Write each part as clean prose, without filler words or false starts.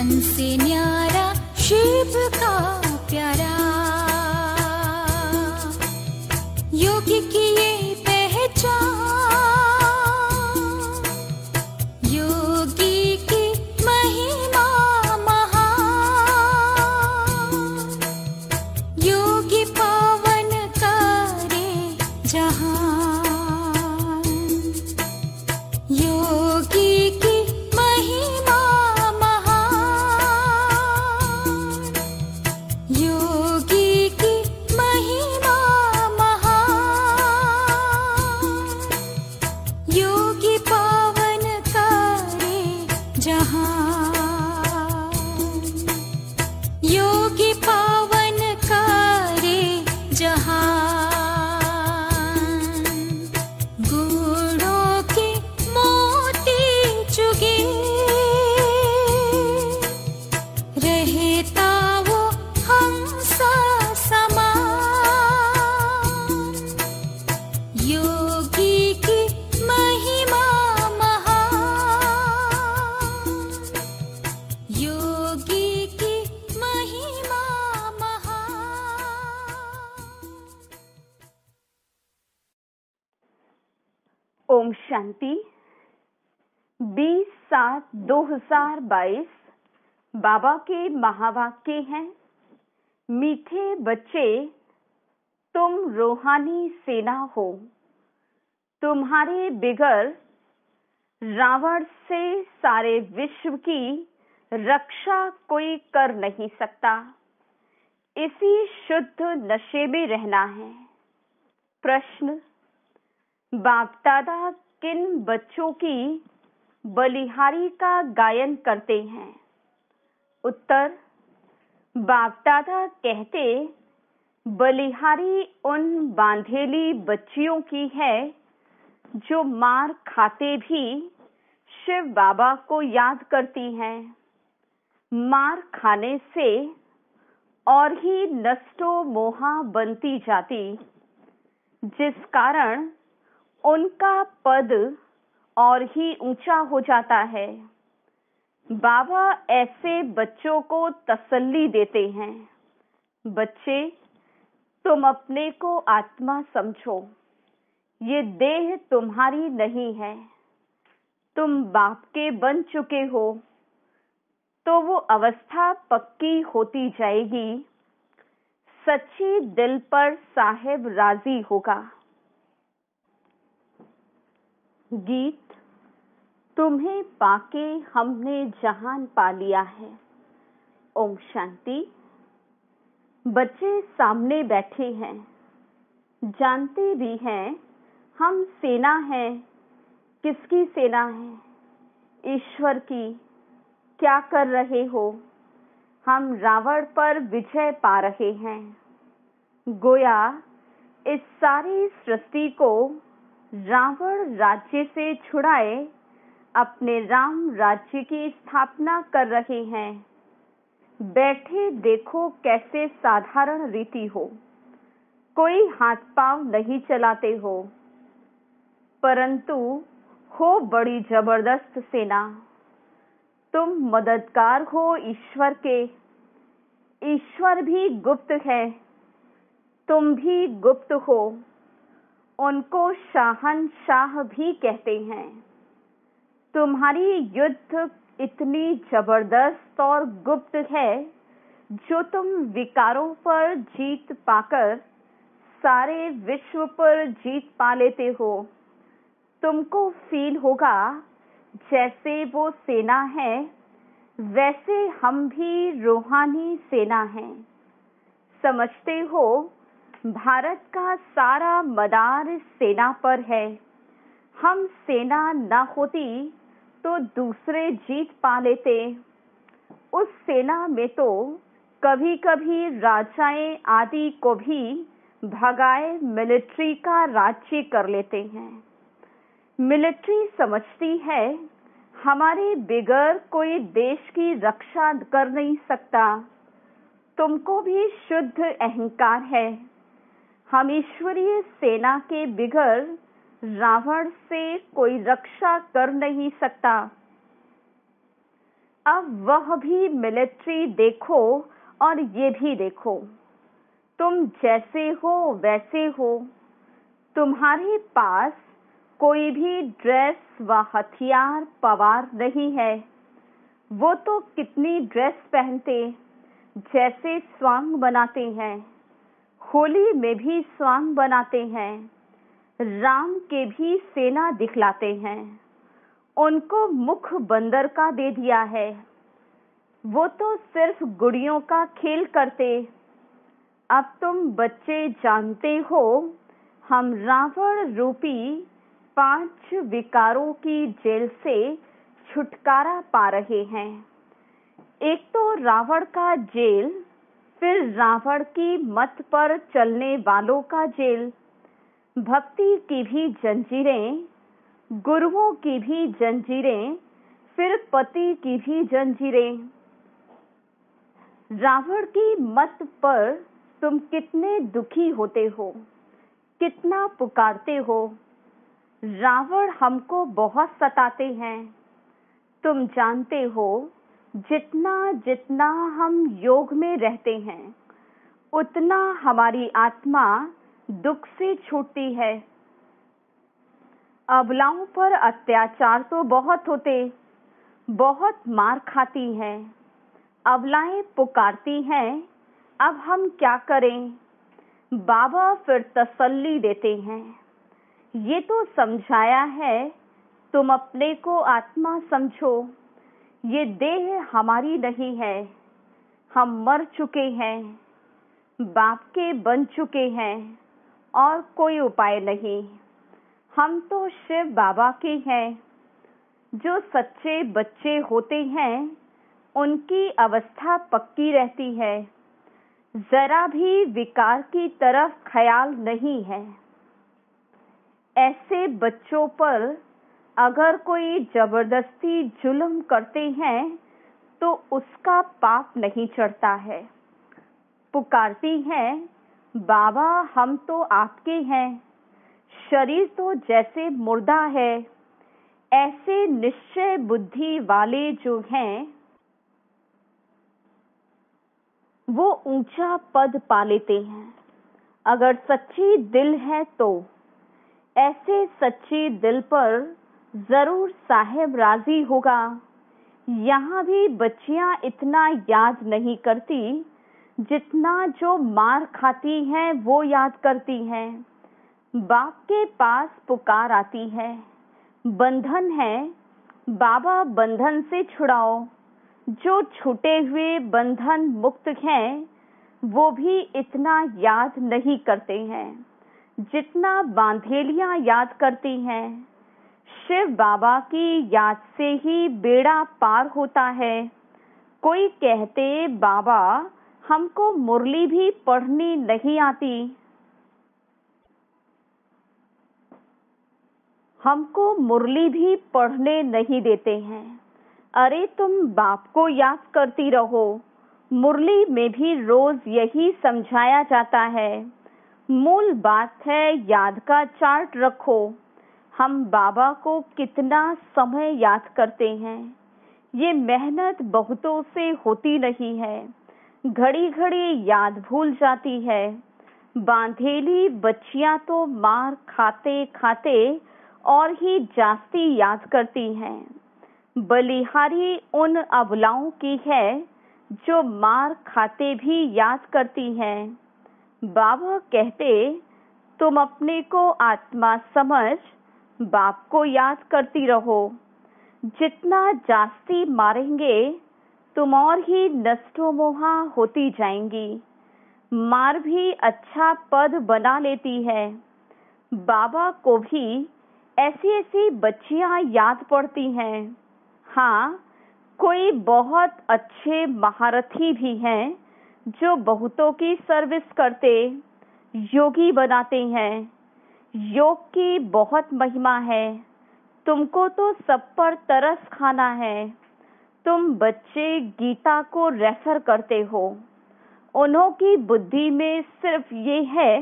से न्यारा शिव का प्यारा। योगी की ये पहचान, योगी की महिमा महान। योगी पावन करे जहान, योगी की महिमा महान। योगी की महिमा महान। योगी पावन करे जहान, योगी पावन करे जहान। गुणों के मोती चुगे, रहता वो हंसा समान। योगी की महिमा महान, योगी की महिमा महान। ओम शांति। 20/7/2022 बाबा के महावाक्य हैं। मीठे बच्चे, तुम रूहानी सेना हो। तुम्हारे बिगर रावण से सारे विश्व की रक्षा कोई कर नहीं सकता। इसी शुद्ध नशे में रहना है। प्रश्न: बाप दादा किन बच्चों की बलिहारी का गायन करते हैं? उत्तर: बाप दादा कहते, बलिहारी उन बांधेली बच्चियों की है जो मार खाते भी शिव बाबा को याद करती हैं। मार खाने से और ही नष्टो मोहा बनती जाती, जिस कारण उनका पद और ही ऊंचा हो जाता है। बाबा ऐसे बच्चों को तसल्ली देते हैं, बच्चे तुम अपने को आत्मा समझो। ये देह तुम्हारी नहीं है। तुम बाप के बन चुके हो, तो वो अवस्था पक्की होती जाएगी। सच्ची दिल पर साहेब राजी होगा। गीत: तुम्हें पाके हमने जहान पा लिया है। ओम शांति। बच्चे सामने बैठे हैं, जानते भी हैं हम सेना हैं। किसकी सेना है? ईश्वर की। क्या कर रहे हो? हम रावण पर विजय पा रहे हैं। गोया इस सारी सृष्टि को रावण राज्य से छुड़ाए अपने राम राज्य की स्थापना कर रहे हैं। बैठे देखो कैसे साधारण रीति हो, कोई हाथ पांव नहीं चलाते हो, परंतु हो बड़ी जबरदस्त सेना। तुम मददगार हो ईश्वर के। ईश्वर भी गुप्त है, तुम भी गुप्त हो। उनको शाहनशाह भी कहते हैं। तुम्हारी युद्ध इतनी जबरदस्त और गुप्त है, जो तुम विकारों पर जीत पाकर सारे विश्व पर जीत पा लेते हो। तुमको फील होगा जैसे वो सेना है, वैसे हम भी रूहानी सेना हैं। समझते हो, भारत का सारा मदार इस सेना पर है। हम सेना न होती तो दूसरे जीत पा लेते। उस सेना में तो कभी कभी राजाएं आदि को भी भगाए मिलिट्री का राज्य कर लेते हैं। मिलिट्री समझती है हमारे बिगर कोई देश की रक्षा कर नहीं सकता। तुमको भी शुद्ध अहंकार है। हम ईश्वरीय सेना के बिगर रावण से कोई रक्षा कर नहीं सकता। अब वह भी मिलिट्री देखो और ये भी देखो, तुम जैसे हो वैसे हो। तुम्हारे पास कोई भी ड्रेस व हथियार पवार नहीं है। वो तो कितनी ड्रेस पहनते, जैसे स्वांग बनाते हैं, होली में भी स्वांग बनाते हैं, राम के भी सेना दिखलाते हैं। उनको मुख बंदर का दे दिया है। वो तो सिर्फ गुड़ियों का खेल करते। अब तुम बच्चे जानते हो, हम रावण रूपी 5 विकारों की जेल से छुटकारा पा रहे हैं। एक तो रावण का जेल, फिर रावण की मत पर चलने वालों का जेल, भक्ति की भी जंजीरें, गुरुओं की भी जंजीरें, फिर पति की भी जंजीरें। रावण की मत पर तुम कितने दुखी होते हो, कितना पुकारते हो। रावण हमको बहुत सताते हैं। तुम जानते हो, जितना जितना हम योग में रहते हैं, उतना हमारी आत्मा दुख से छूटती है। अबलाओं पर अत्याचार तो बहुत होते, बहुत मार खाती हैं। अबलाएं पुकारती हैं, अब हम क्या करें? बाबा फिर तसल्ली देते हैं, ये तो समझाया है, तुम अपने को आत्मा समझो। ये देह हमारी नहीं है, हम मर चुके हैं, बाप के बन चुके हैं और कोई उपाय नहीं। हम तो शिव बाबा के हैं। जो सच्चे बच्चे होते हैं, उनकी अवस्था पक्की रहती है, जरा भी विकार की तरफ ख्याल नहीं है। ऐसे बच्चों पर अगर कोई जबरदस्ती जुल्म करते हैं तो उसका पाप नहीं चढ़ता है। पुकारती हैं, बाबा हम तो आपके हैं, शरीर तो जैसे मुर्दा है। ऐसे निश्चय बुद्धि वाले जो हैं, वो ऊंचा पद पा लेते हैं। अगर सच्ची दिल है तो ऐसे सच्ची दिल पर जरूर साहेब राजी होगा। यहाँ भी बच्चियां इतना याद नहीं करती जितना जो मार खाती हैं वो याद करती हैं। बाप के पास पुकार आती है, बंधन है, बाबा बंधन से छुड़ाओ। जो छूटे हुए बंधन मुक्त हैं, वो भी इतना याद नहीं करते हैं जितना बांधेलियां याद करती हैं। शिव बाबा की याद से ही बेड़ा पार होता है। कोई कहते, बाबा हमको मुरली भी पढ़नी नहीं आती, हमको मुरली भी पढ़ने नहीं देते हैं। अरे तुम बाप को याद करती रहो। मुरली में भी रोज यही समझाया जाता है। मूल बात है, याद का चार्ट रखो। हम बाबा को कितना समय याद करते हैं, ये मेहनत बहुतों से होती नहीं है। घड़ी घड़ी याद भूल जाती है। बांधेली बच्चियां तो मार खाते खाते और ही जास्ती याद करती हैं। बलिहारी उन अबलाओं की है जो मार खाते भी याद करती हैं। बाबा कहते, तुम अपने को आत्मा समझ बाप को याद करती रहो। जितना जास्ती मारेंगे तुम और ही नष्टो मोहा होती जाएंगी। मार भी अच्छा पद बना लेती है। बाबा को भी ऐसी ऐसी बच्चियां याद पड़ती हैं। हाँ, कोई बहुत अच्छे महारथी भी हैं जो बहुतों की सर्विस करते, योगी बनाते हैं। योग की बहुत महिमा है। तुमको तो सब पर तरस खाना है। तुम बच्चे गीता को रेफर करते हो। उन्हों की बुद्धि में सिर्फ ये है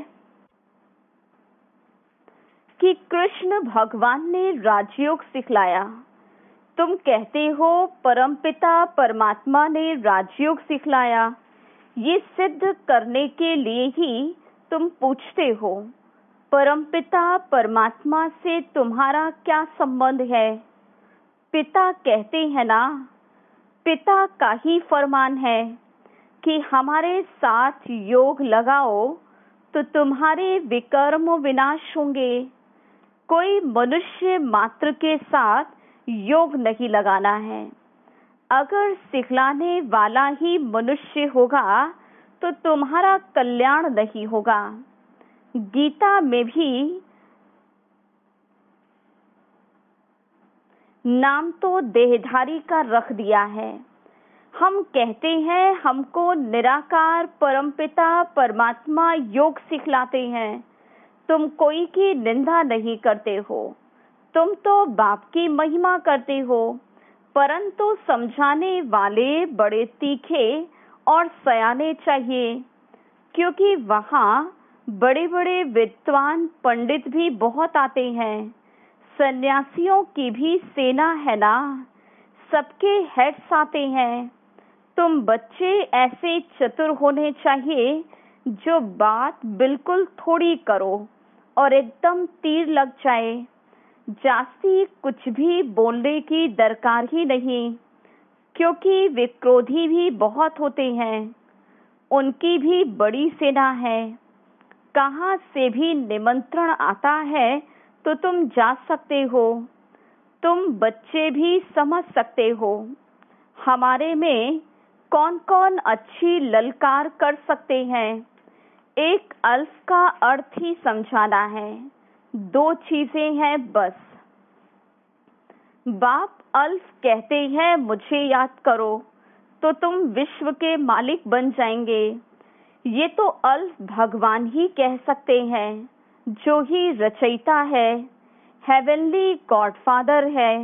कि कृष्ण भगवान ने राजयोग सिखलाया, तुम कहते हो परमपिता परमात्मा ने राजयोग सिखलाया, ये सिद्ध करने के लिए ही तुम पूछते हो परमपिता परमात्मा से तुम्हारा क्या संबंध है। पिता कहते हैं ना, पिता का ही फरमान है कि हमारे साथ योग लगाओ तो तुम्हारे विकर्म विनाश होंगे। कोई मनुष्य मात्र के साथ योग नहीं लगाना है। अगर सिखलाने वाला ही मनुष्य होगा तो तुम्हारा कल्याण नहीं होगा। गीता में भी नाम तो देहधारी का रख दिया है। हम कहते हैं हमको निराकार परमपिता परमात्मा योग सिखलाते हैं। तुम कोई की निंदा नहीं करते हो, तुम तो बाप की महिमा करते हो, परंतु समझाने वाले बड़े तीखे और सयाने चाहिए, क्योंकि वहाँ बड़े बड़े विद्वान पंडित भी बहुत आते हैं। सन्यासियों की भी सेना है ना, सबके हेड्स आते हैं। तुम बच्चे ऐसे चतुर होने चाहिए जो बात बिल्कुल थोड़ी करो और एकदम तीर लग जाए। जास्ती कुछ भी बोलने की दरकार ही नहीं, क्योंकि वे क्रोधी भी बहुत होते हैं। उनकी भी बड़ी सेना है। कहाँ से भी निमंत्रण आता है तो तुम जा सकते हो। तुम बच्चे भी समझ सकते हो हमारे में कौन कौन अच्छी ललकार कर सकते हैं। एक अल्फ का अर्थ ही समझाना है। 2 चीजें हैं बस। बाप अल्फ कहते हैं मुझे याद करो तो तुम विश्व के मालिक बन जाएंगे। ये तो अल्फ भगवान ही कह सकते हैं, जो ही रचयिता है, हेवनली गॉडफादर है।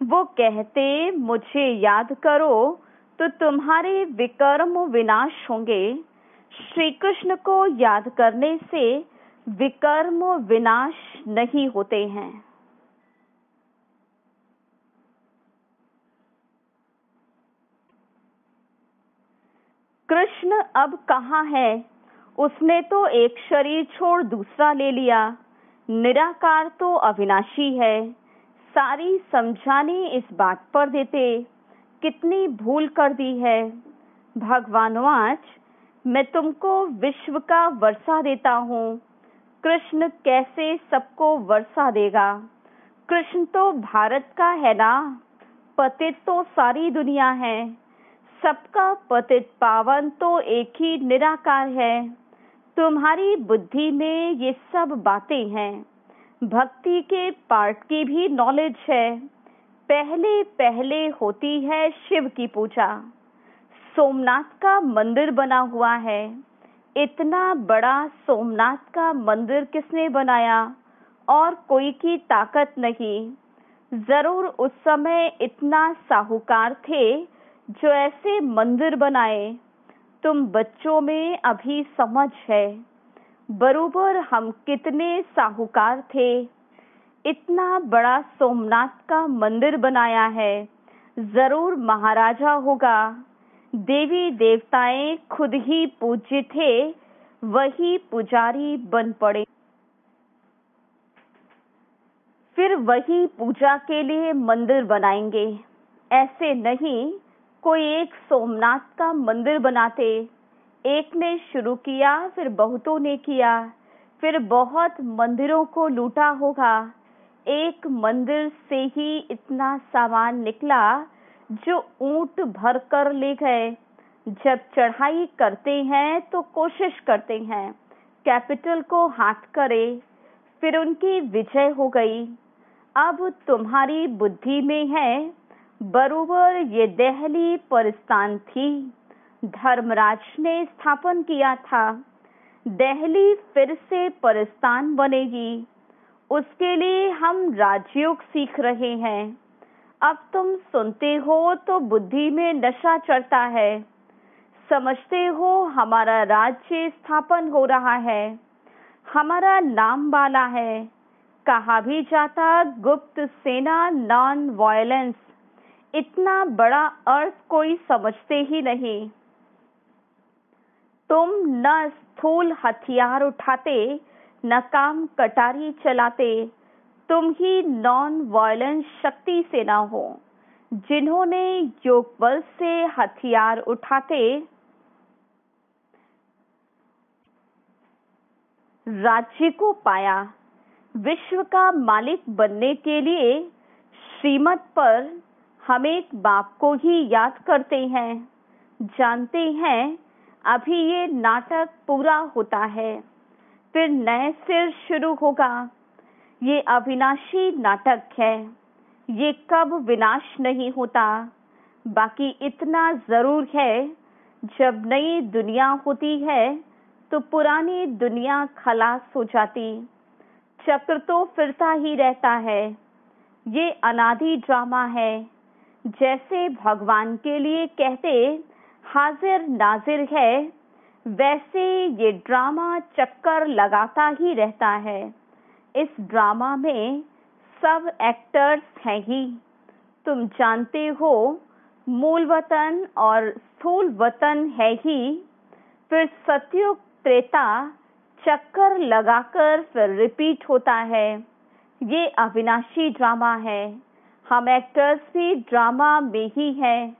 वो कहते मुझे याद करो तो तुम्हारे विकर्म विनाश होंगे। श्री कृष्ण को याद करने से विकर्म विनाश नहीं होते हैं। कृष्ण अब कहाँ है? उसने तो एक शरीर छोड़ दूसरा ले लिया। निराकार तो अविनाशी है। सारी समझानी इस बात पर देते, कितनी भूल कर दी है। भगवानवाच, मैं तुमको विश्व का वर्षा देता हूँ। कृष्ण कैसे सबको वर्षा देगा? कृष्ण तो भारत का है ना। पतित तो सारी दुनिया है। सबका पतित पावन तो एक ही निराकार है। तुम्हारी बुद्धि में ये सब बातें हैं। भक्ति के पार्ट की भी नॉलेज है। पहले पहले होती है शिव की पूजा। सोमनाथ का मंदिर बना हुआ है। इतना बड़ा सोमनाथ का मंदिर किसने बनाया? और कोई की ताकत नहीं। जरूर उस समय इतना साहूकार थे जो ऐसे मंदिर बनाए। तुम बच्चों में अभी समझ है। बरूबर हम कितने साहूकार थे। इतना बड़ा सोमनाथ का मंदिर बनाया है। जरूर महाराजा होगा। देवी देवताएं खुद ही पूज्य थे, वही पुजारी बन पड़े। फिर वही पूजा के लिए मंदिर बनाएंगे। ऐसे नहीं कोई एक सोमनाथ का मंदिर बनाते। एक ने शुरू किया, फिर बहुतों ने किया, फिर बहुत मंदिरों को लूटा होगा। एक मंदिर से ही इतना सामान निकला जो ऊंट भर कर ले गए। जब चढ़ाई करते हैं तो कोशिश करते हैं कैपिटल को हाथ करे, फिर उनकी विजय हो गई। अब तुम्हारी बुद्धि में है बरूबर ये दिल्ली परिस्तान थी। धर्मराज ने स्थापन किया था। दिल्ली फिर से परिस्तान बनेगी। उसके लिए हम राजयोग सीख रहे हैं। अब तुम सुनते हो तो बुद्धि में नशा चढ़ता है। समझते हो हमारा राज्य स्थापन हो रहा है। हमारा नाम वाला है। कहा भी जाता गुप्त सेना नॉन वायलेंस, इतना बड़ा अर्थ कोई समझते ही नहीं। तुम न स्थूल हथियार उठाते, न काम कटारी चलाते, तुम ही नॉन वायलेंस शक्ति से ना हो, जिन्होंने योग बल से हथियार उठाते राज्य को पाया। विश्व का मालिक बनने के लिए श्रीमत पर हम एक बाप को ही याद करते हैं। जानते हैं अभी ये नाटक पूरा होता है, फिर नए सिर शुरू होगा। ये अविनाशी नाटक है, ये कब विनाश नहीं होता। बाकी इतना जरूर है, जब नई दुनिया होती है तो पुरानी दुनिया खलास हो जाती। चक्र तो फिरता ही रहता है। ये अनादि ड्रामा है। जैसे भगवान के लिए कहते हाजिर नाजिर है, वैसे ये ड्रामा चक्कर लगाता ही रहता है। इस ड्रामा में सब एक्टर्स हैं ही। तुम जानते हो मूल वतन और स्थूल वतन है ही। फिर सतयुग त्रेता चक्कर लगाकर फिर रिपीट होता है। ये अविनाशी ड्रामा है। हम एक्टर्स भी ड्रामा में ही हैं।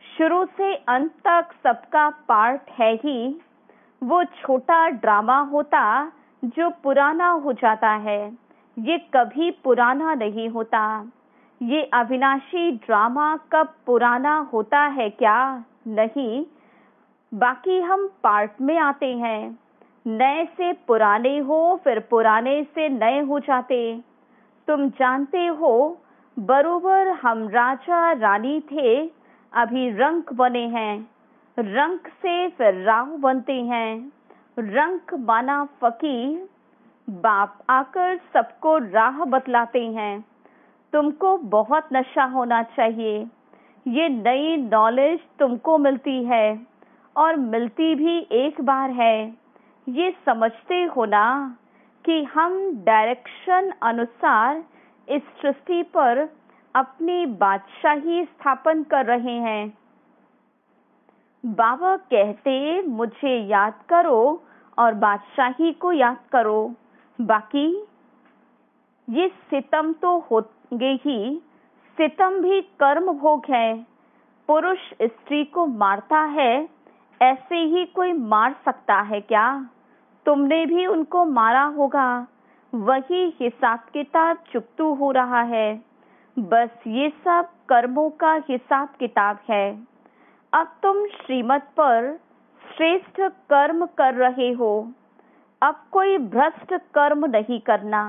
शुरू से अंत तक सबका पार्ट है ही। वो छोटा ड्रामा होता जो पुराना हो जाता है, ये कभी पुराना नहीं होता। ये अविनाशी ड्रामा कब पुराना होता है क्या? नहीं। बाकी हम पार्ट में आते हैं। नए से पुराने हो, फिर पुराने से नए हो जाते। तुम जानते हो बरोबर हम राजा रानी थे, अभी रंक बने हैं। रंक से फिर राव बनते हैं। रंक माना फकीर, बाप आकर सबको राह बतलाते हैं। तुमको बहुत नशा होना चाहिए। ये नई नॉलेज तुमको मिलती है और मिलती भी एक बार है। ये समझते हो ना कि हम डायरेक्शन अनुसार इस सृष्टि पर अपनी बादशाही स्थापन कर रहे हैं। बाबा कहते मुझे याद करो और बादशाही को याद करो। बाकी ये सितम तो होंगे ही। सितम भी कर्म भोग है। पुरुष स्त्री को मारता है, ऐसे ही कोई मार सकता है क्या? तुमने भी उनको मारा होगा। वही हिसाब किताब चुकतू हो रहा है। बस ये सब कर्मों का हिसाब किताब है। अब तुम श्रीमत पर श्रेष्ठ कर्म कर रहे हो। अब कोई भ्रष्ट कर्म नहीं करना।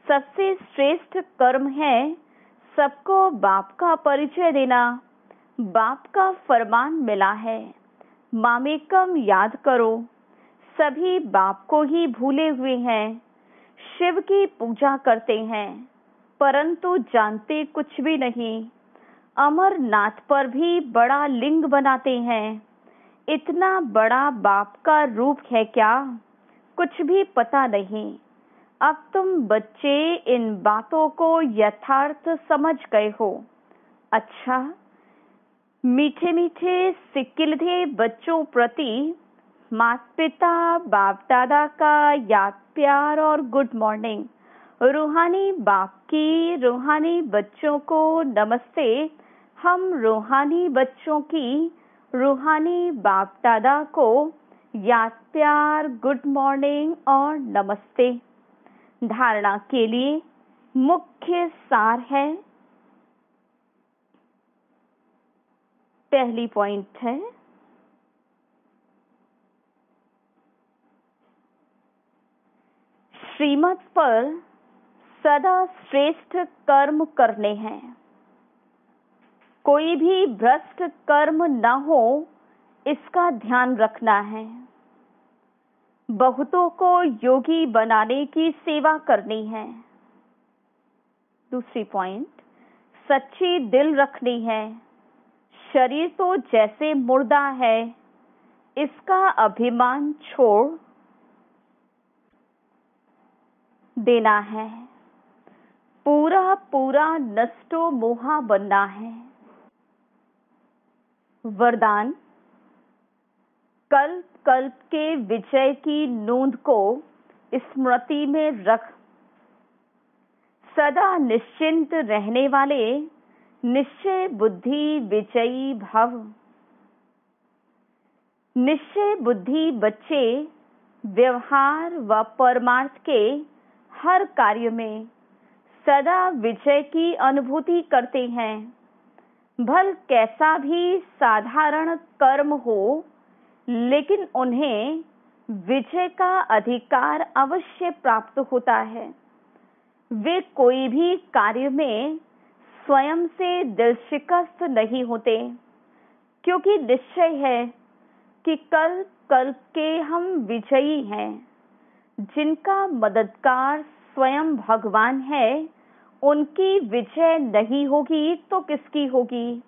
सबसे श्रेष्ठ कर्म है सबको बाप का परिचय देना। बाप का फरमान मिला है, मामेकम याद करो। सभी बाप को ही भूले हुए हैं। शिव की पूजा करते हैं, परंतु जानते कुछ भी नहीं। अमरनाथ पर भी बड़ा लिंग बनाते हैं। इतना बड़ा बाप का रूप है क्या? कुछ भी पता नहीं। अब तुम बच्चे इन बातों को यथार्थ समझ गए हो। अच्छा, मीठे मीठे सिकिलधे बच्चों प्रति माता पिता बाप दादा का याद प्यार और गुड मॉर्निंग। रूहानी बाप की रूहानी बच्चों को नमस्ते। हम रूहानी बच्चों की रूहानी बाप दादा को याद प्यार गुड मॉर्निंग और नमस्ते। धारणा के लिए मुख्य सार है। पहली पॉइंट है, श्रीमत पर सदा श्रेष्ठ कर्म करने हैं। कोई भी भ्रष्ट कर्म न हो, इसका ध्यान रखना है। बहुतों को योगी बनाने की सेवा करनी है। दूसरी पॉइंट, सच्ची दिल रखनी है। शरीर तो जैसे मुर्दा है, इसका अभिमान छोड़ देना है। पूरा पूरा नष्टो मोहा बनना है। वरदान। कल्प कल्प के विजय की नोंद को स्मृति में रख। सदा निश्चिंत रहने वाले निश्चय बुद्धि विजयी भव। निश्चय बुद्धि बच्चे व्यवहार व परमार्थ के हर कार्य में सदा विजय की अनुभूति करते हैं। भल कैसा भी साधारण कर्म हो, लेकिन उन्हें विजय का अधिकार अवश्य प्राप्त होता है। वे कोई भी कार्य में स्वयं से दिलशिकस्त नहीं होते, क्योंकि निश्चय है कि कल्प कल्प के हम विजयी हैं। जिनका मददगार स्वयं भगवान है, उनकी विजय नहीं होगी तो किसकी होगी?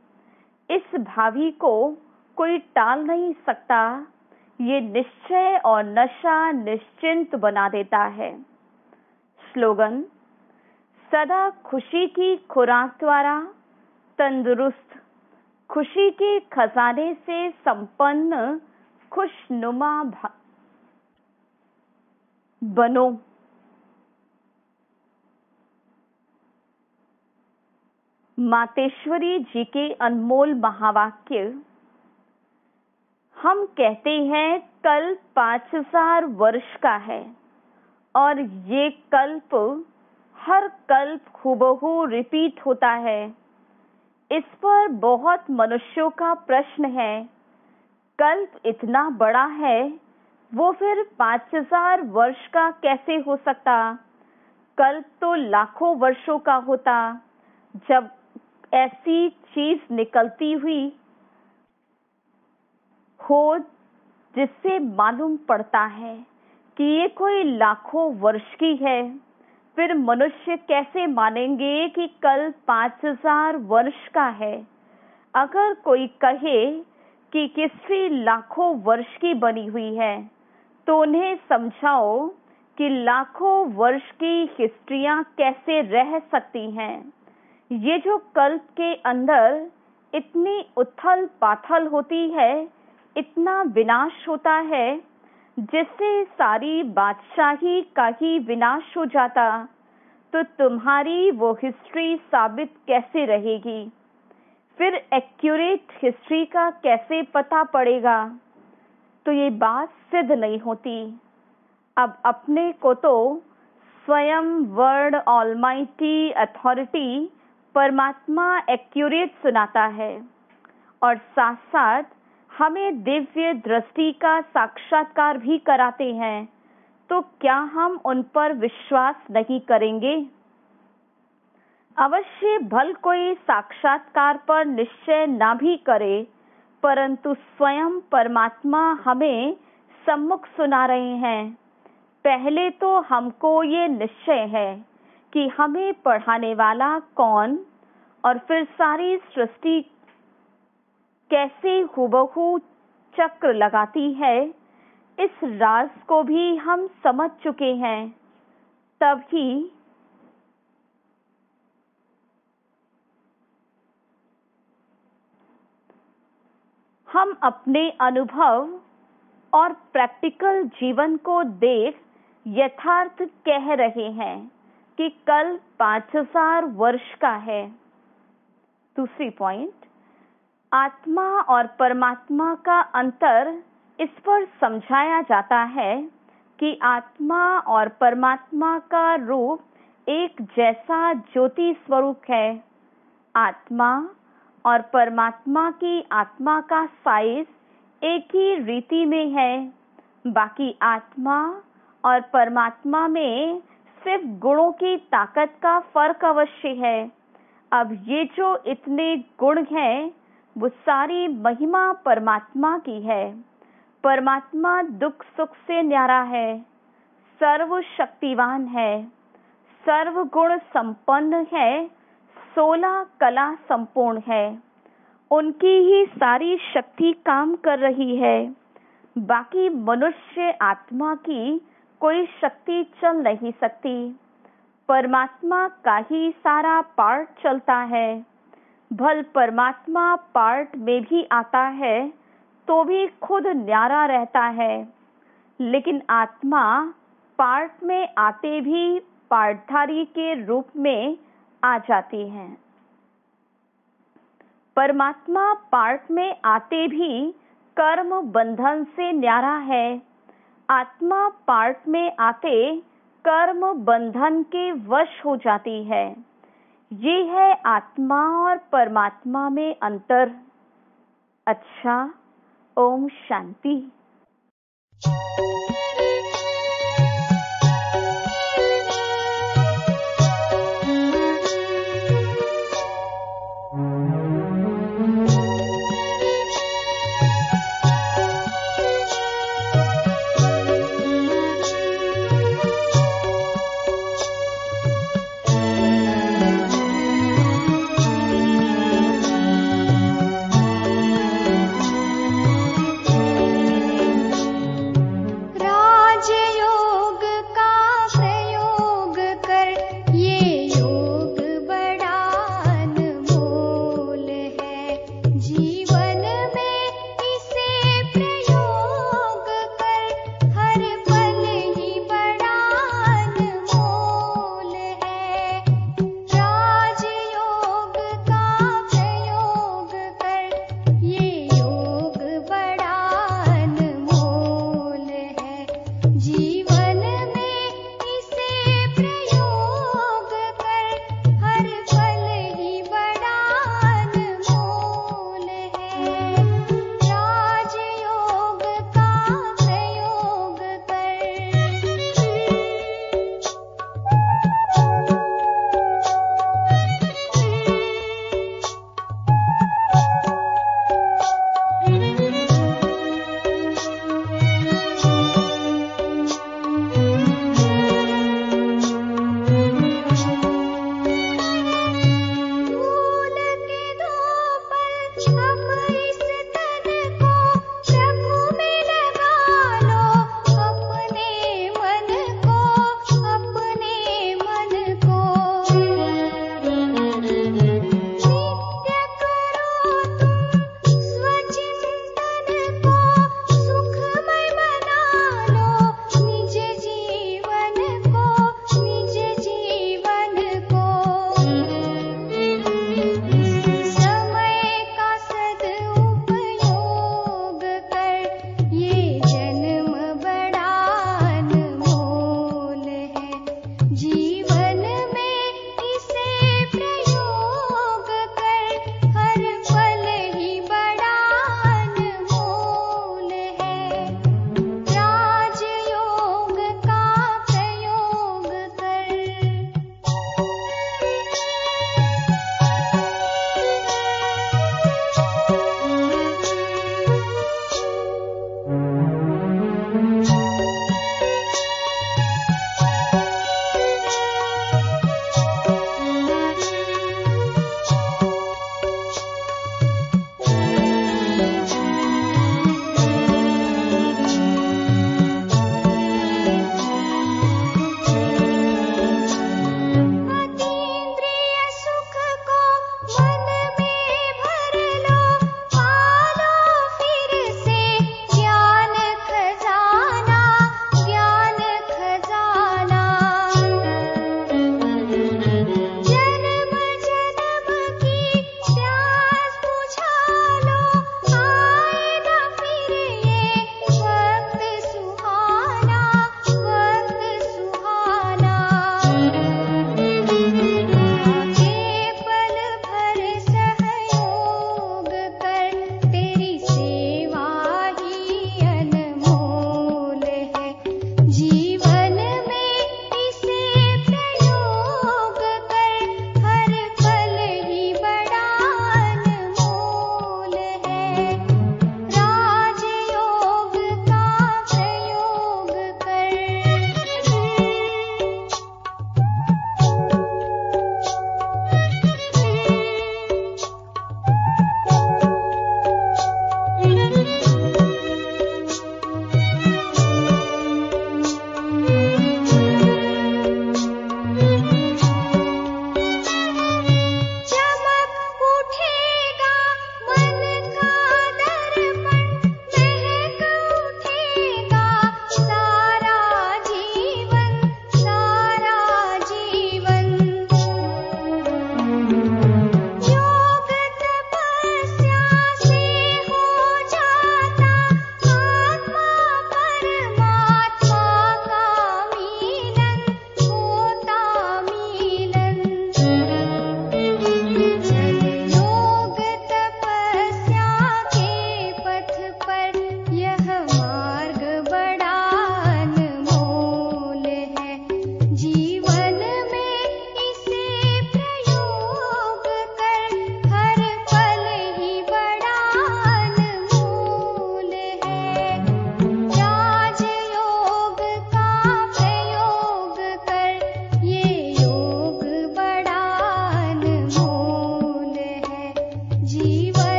इस भावी को कोई टाल नहीं सकता। ये निश्चय और नशा निश्चिंत बना देता है। स्लोगन। सदा खुशी की खुराक द्वारा तंदुरुस्त, खुशी के खजाने से संपन्न खुशनुमा बनो। मातेश्वरी जी के अनमोल महावाक्य। हम कहते हैं कल्प 5000 वर्ष का है और ये कल्प हर कल्प हूबहू रिपीट होता है। इस पर बहुत मनुष्यों का प्रश्न है, कल्प इतना बड़ा है, वो फिर 5000 वर्ष का कैसे हो सकता? कल्प तो लाखों वर्षों का होता। जब ऐसी चीज निकलती हुई हो जिससे मालूम पड़ता है कि ये कोई लाखों वर्ष की है, फिर मनुष्य कैसे मानेंगे कि कल 5000 वर्ष का है? अगर कोई कहे कि हिस्ट्री लाखों वर्ष की बनी हुई है, तो उन्हें समझाओ कि लाखों वर्ष की हिस्ट्रियां कैसे रह सकती हैं। ये जो कल्प के अंदर इतनी उथल पाथल होती है, इतना विनाश होता है, जिससे सारी बादशाही का ही विनाश हो जाता, तो तुम्हारी वो हिस्ट्री साबित कैसे रहेगी? फिर एक्यूरेट हिस्ट्री का कैसे पता पड़ेगा? तो ये बात सिद्ध नहीं होती। अब अपने को तो स्वयं वर्ड ऑलमाइटी अथॉरिटी परमात्मा एक्यूरेट सुनाता है और साथ साथ हमें दिव्य दृष्टि का साक्षात्कार भी कराते हैं, तो क्या हम उन पर विश्वास नहीं करेंगे? अवश्य भल कोई साक्षात्कार पर निश्चय ना भी करे, परंतु स्वयं परमात्मा हमें सम्मुख सुना रहे हैं। पहले तो हमको ये निश्चय है कि हमें पढ़ाने वाला कौन और फिर सारी सृष्टि कैसे हुबहू चक्र लगाती है, इस राज को भी हम समझ चुके हैं। तभी हम अपने अनुभव और प्रैक्टिकल जीवन को देख यथार्थ कह रहे हैं कि कल 5000 वर्ष का है। दूसरी पॉइंट, आत्मा और परमात्मा का अंतर इस पर समझाया जाता है कि आत्मा और परमात्मा का रूप एक जैसा ज्योति स्वरूप है। आत्मा और परमात्मा की आत्मा का साइज एक ही रीति में है, बाकी आत्मा और परमात्मा में सिर्फ गुणों की ताकत का फर्क अवश्य है। अब ये जो इतने गुण हैं, वो सारी महिमा परमात्मा की है। परमात्मा दुख सुख से न्यारा है, सर्वशक्तिवान है, सर्वगुण संपन्न है, 16 कला संपूर्ण है। उनकी ही सारी शक्ति काम कर रही है, बाकी मनुष्य आत्मा की कोई शक्ति चल नहीं सकती। परमात्मा का ही सारा पार्ट चलता है। भल परमात्मा पार्ट में भी आता है तो भी खुद न्यारा रहता है, लेकिन आत्मा पार्ट में आते भी पार्टधारी के रूप में आ जाती है। परमात्मा पार्ट में आते भी कर्म बंधन से न्यारा है, आत्मा पार्ट में आते कर्म बंधन के वश हो जाती है। ये है आत्मा और परमात्मा में अंतर। अच्छा, ओम शांति।